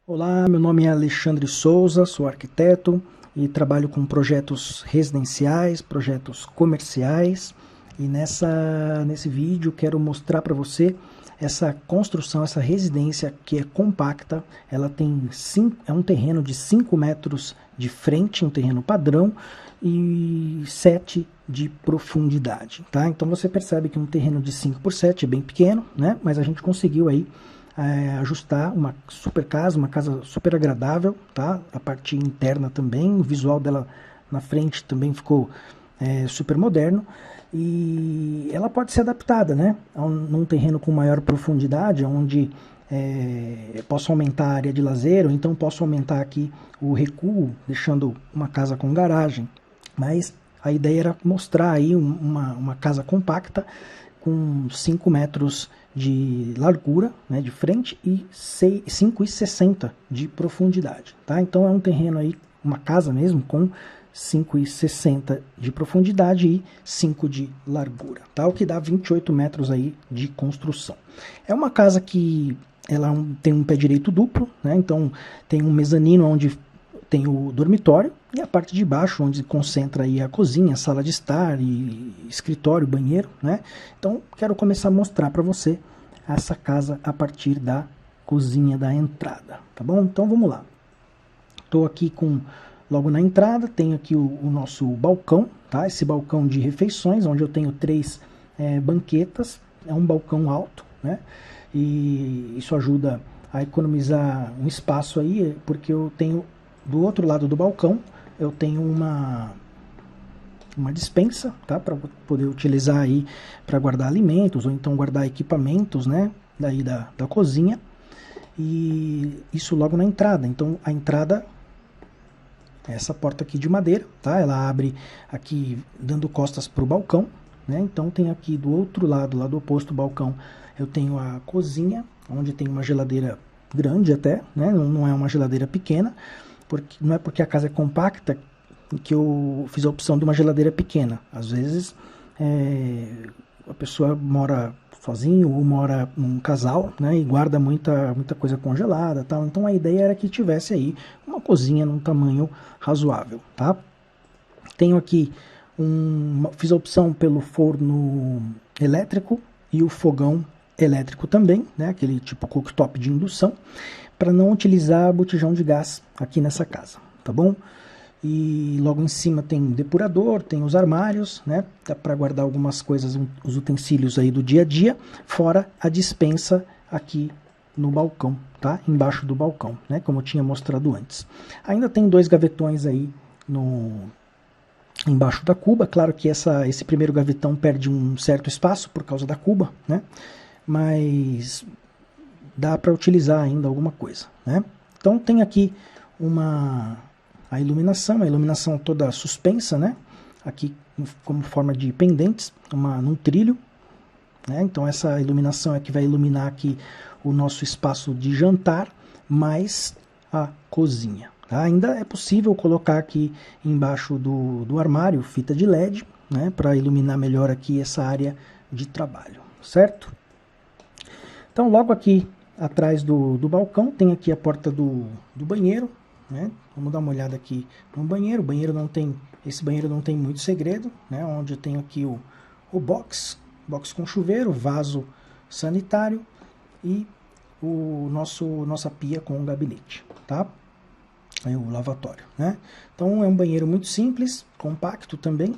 Olá, meu nome é Alexandre Souza, sou arquiteto e trabalho com projetos residenciais, projetos comerciais. E nesse vídeo quero mostrar para você essa construção, essa residência que é compacta. Ela tem é um terreno de 5 metros de frente, um terreno padrão, e 7 de profundidade, tá? Então você percebe que um terreno de 5 por 7 é bem pequeno, né? Mas a gente conseguiu aí ajustar uma super casa, uma casa super agradável, tá? A parte interna também, o visual dela na frente também ficou super moderno. E ela pode ser adaptada, né? Num terreno com maior profundidade, onde posso aumentar a área de lazer, ou então posso aumentar aqui o recuo, deixando uma casa com garagem. Mas a ideia era mostrar aí uma casa compacta com 5 metros de largura, né, de frente, e 5,60 de profundidade, tá? Então é um terreno aí, uma casa mesmo, com 5,60 de profundidade e 5 de largura, tá? O que dá 28 metros aí de construção. É uma casa que ela tem um pé direito duplo, né? Então tem um mezanino onde tem o dormitório e a parte de baixo onde concentra aí a cozinha, sala de estar e escritório, banheiro, né? Então quero começar a mostrar para você essa casa a partir da cozinha da entrada, tá bom? Então vamos lá. Estou aqui logo na entrada, tenho aqui o nosso balcão, tá? Esse balcão de refeições, onde eu tenho 3 banquetas, é um balcão alto, né? E isso ajuda a economizar um espaço aí, porque eu tenho do outro lado do balcão, eu tenho uma despensa, tá? Para poder utilizar aí para guardar alimentos ou então guardar equipamentos, né? Daí da cozinha. E isso logo na entrada. Então a entrada é essa porta aqui de madeira, tá? Ela abre aqui dando costas para o balcão, né? Então tem aqui do outro lado, lado oposto do balcão, eu tenho a cozinha, onde tem uma geladeira grande até, né? Não é uma geladeira pequena. Não é porque a casa é compacta que eu fiz a opção de uma geladeira pequena. Às vezes a pessoa mora sozinho ou mora num casal, né, e guarda muita coisa congelada, tal. Então a ideia era que tivesse aí uma cozinha num tamanho razoável, tá? Tenho aqui fiz a opção pelo forno elétrico e o fogão elétrico também, né, aquele tipo cooktop de indução, para não utilizar botijão de gás aqui nessa casa, tá bom? E logo em cima tem um depurador, tem os armários, né? Dá para guardar algumas coisas, os utensílios aí do dia a dia, fora a despensa aqui no balcão, tá? Embaixo do balcão, né? Como eu tinha mostrado antes. Ainda tem 2 gavetões aí embaixo da cuba. Claro que esse primeiro gavetão perde um certo espaço por causa da cuba, né? Mas dá para utilizar ainda alguma coisa, né? Então tem aqui a iluminação toda suspensa, né? Aqui como forma de pendentes, num trilho, né? Então essa iluminação é que vai iluminar aqui o nosso espaço de jantar, mais a cozinha, tá? Ainda é possível colocar aqui embaixo do armário fita de LED, né? Para iluminar melhor aqui essa área de trabalho, certo? Então logo aqui atrás do balcão tem aqui a porta do banheiro, né? Vamos dar uma olhada aqui no banheiro. Esse banheiro não tem muito segredo, né? Onde eu tenho aqui o box com chuveiro, vaso sanitário e nossa pia com o gabinete, tá? Aí o lavatório, né? Então é um banheiro muito simples, compacto também.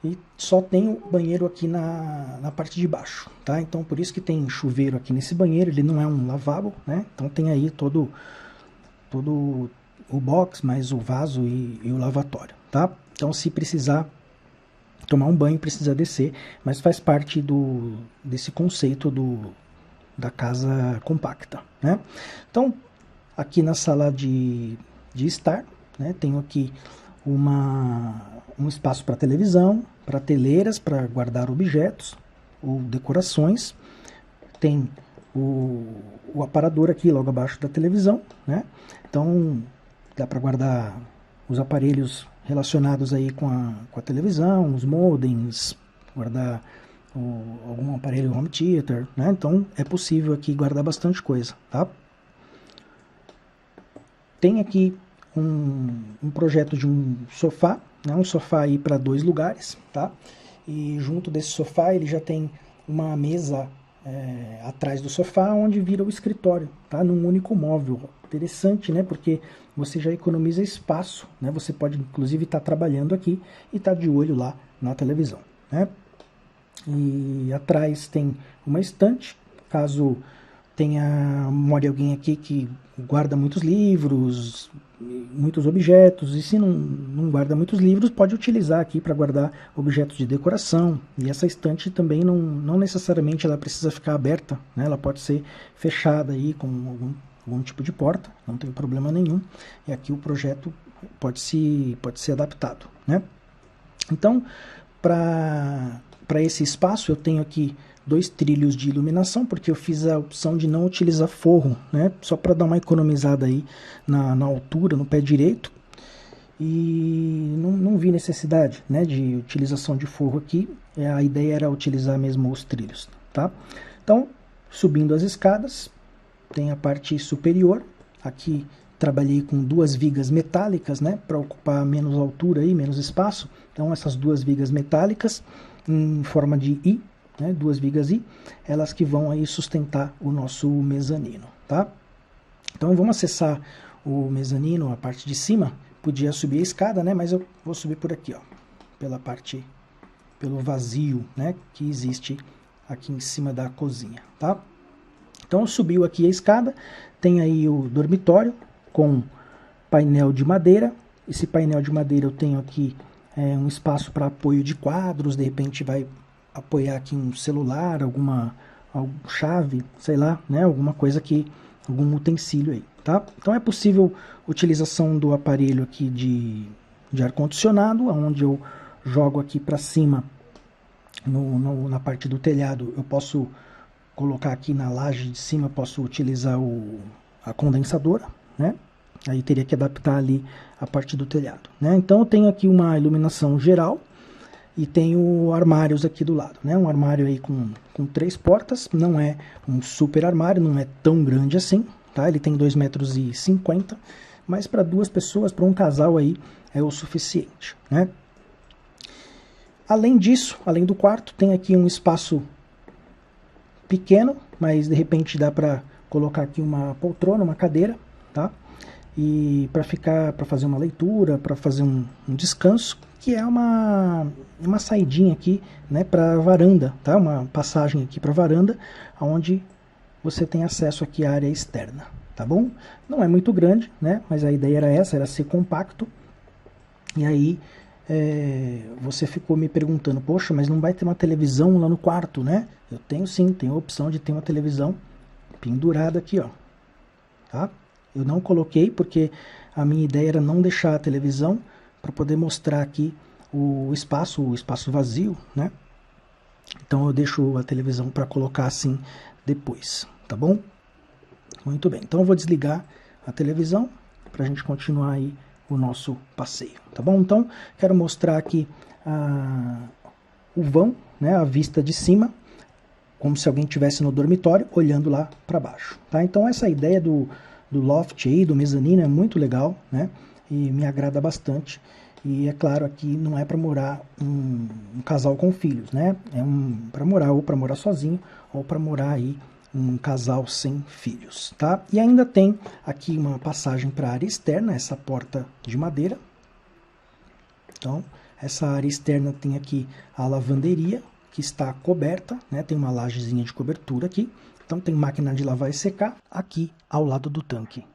E só tem o banheiro aqui na parte de baixo, tá? Então por isso que tem chuveiro aqui nesse banheiro, ele não é um lavabo, né? Então tem aí todo o box, mais o vaso e o lavatório, tá? Então se precisar tomar um banho, precisa descer, mas faz parte desse conceito da casa compacta, né? Então aqui na sala de estar, né, tenho aqui um espaço para televisão, prateleiras para guardar objetos ou decorações. Tem o aparador aqui logo abaixo da televisão, né? Então dá para guardar os aparelhos relacionados aí com a televisão, os modems, guardar algum aparelho home theater, né? Então é possível aqui guardar bastante coisa, tá? tem aqui um projeto de um sofá, né? Um sofá aí para 2 lugares, tá? E junto desse sofá ele já tem uma mesa atrás do sofá, onde vira o escritório, tá? Num único móvel. Interessante, né? Porque você já economiza espaço, né? Você pode, inclusive, estar trabalhando aqui e estar de olho lá na televisão, né? E atrás tem uma estante, caso more alguém aqui que guarda muitos livros, muitos objetos, e se não guarda muitos livros, pode utilizar aqui para guardar objetos de decoração. E essa estante também não necessariamente ela precisa ficar aberta, né? Ela pode ser fechada aí com algum tipo de porta, não tem problema nenhum. E aqui o projeto pode ser adaptado, né? Então, para esse espaço eu tenho aqui 2 trilhos de iluminação, porque eu fiz a opção de não utilizar forro, né? Só para dar uma economizada aí na altura, no pé direito. E não vi necessidade, né, de utilização de forro aqui. A ideia era utilizar mesmo os trilhos, tá? Então, subindo as escadas, tem a parte superior. Aqui trabalhei com 2 vigas metálicas, né, para ocupar menos altura aí, menos espaço. Então, essas 2 vigas metálicas em forma de I, né, 2 vigas I, elas que vão aí sustentar o nosso mezanino, tá? Então vamos acessar o mezanino, a parte de cima. Podia subir a escada, né, mas eu vou subir por aqui, ó, pelo vazio, né, que existe aqui em cima da cozinha, tá? Então subiu aqui a escada, tem aí o dormitório com painel de madeira. Esse painel de madeira eu tenho aqui um espaço para apoio de quadros, de repente vai apoiar aqui um celular, alguma chave, sei lá, né, alguma coisa algum utensílio aí, tá? Então é possível utilização do aparelho aqui de ar-condicionado, onde eu jogo aqui para cima na parte do telhado. Eu posso colocar aqui na laje de cima, posso utilizar a condensadora, né? Aí teria que adaptar ali a parte do telhado, né? Então eu tenho aqui uma iluminação geral e tenho armários aqui do lado, né? Um armário aí com 3 portas, não é um super armário, não é tão grande assim, tá? Ele tem 2,50 m, mas para 2 pessoas, para um casal aí, é o suficiente, né? Além disso, além do quarto, tem aqui um espaço pequeno, mas de repente dá para colocar aqui uma poltrona, uma cadeira, tá? E para fazer uma leitura, para fazer um descanso, que é uma saidinha aqui, né, para varanda, tá? Uma passagem aqui para varanda, onde você tem acesso aqui à área externa, tá bom? Não é muito grande, né? Mas a ideia era essa, era ser compacto. E aí você ficou me perguntando, poxa, mas não vai ter uma televisão lá no quarto, né? Eu tenho sim, tenho a opção de ter uma televisão pendurada aqui, ó, tá? Eu não coloquei porque a minha ideia era não deixar a televisão para poder mostrar aqui o espaço vazio, né? Então eu deixo a televisão para colocar assim depois, tá bom? Muito bem, então eu vou desligar a televisão para a gente continuar aí o nosso passeio, tá bom? Então quero mostrar aqui o vão, né? A vista de cima, como se alguém estivesse no dormitório olhando lá para baixo, tá? Então essa ideia do loft aí, do mezanino, é muito legal, né? E me agrada bastante. E é claro, aqui não é para morar um casal com filhos, né? É para morar ou para morar sozinho ou para morar aí um casal sem filhos, tá? E ainda tem aqui uma passagem para a área externa, essa porta de madeira. Então, essa área externa tem aqui a lavanderia, que está coberta, né? Tem uma lajezinha de cobertura aqui. Então tem máquina de lavar e secar aqui ao lado do tanque.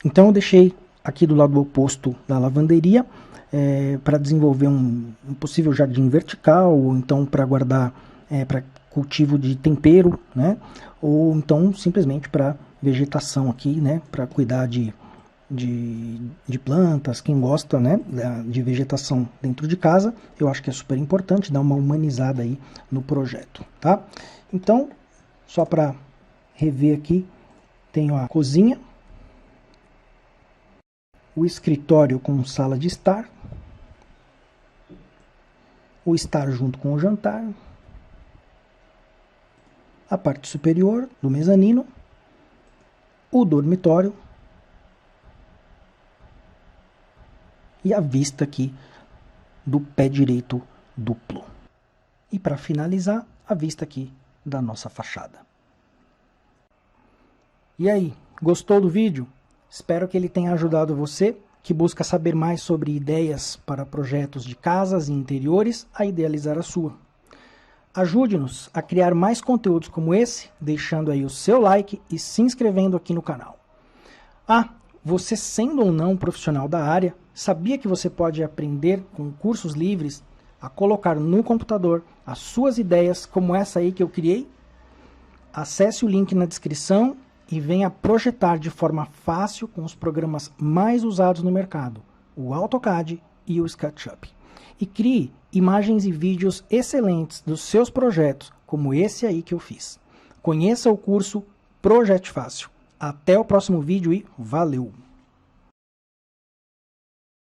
Então eu deixei aqui do lado oposto da lavanderia para desenvolver um possível jardim vertical, ou então para guardar para cultivo de tempero, né? Ou então simplesmente para vegetação aqui, né? Para cuidar de plantas, quem gosta, né, de vegetação dentro de casa, eu acho que é super importante dar uma humanizada aí no projeto, tá? Então, só para rever aqui, tenho a cozinha, o escritório com sala de estar, o estar junto com o jantar, a parte superior do mezanino, o dormitório e a vista aqui do pé direito duplo. E para finalizar, a vista aqui da nossa fachada. E aí, gostou do vídeo? Espero que ele tenha ajudado você, que busca saber mais sobre ideias para projetos de casas e interiores, a idealizar a sua. Ajude-nos a criar mais conteúdos como esse, deixando aí o seu like e se inscrevendo aqui no canal. Ah, você sendo ou não um profissional da área, sabia que você pode aprender com cursos livres a colocar no computador as suas ideias como essa aí que eu criei? Acesse o link na descrição e venha projetar de forma fácil com os programas mais usados no mercado, o AutoCAD e o SketchUp. E crie imagens e vídeos excelentes dos seus projetos, como esse aí que eu fiz. Conheça o curso Projete Fácil. Até o próximo vídeo e valeu!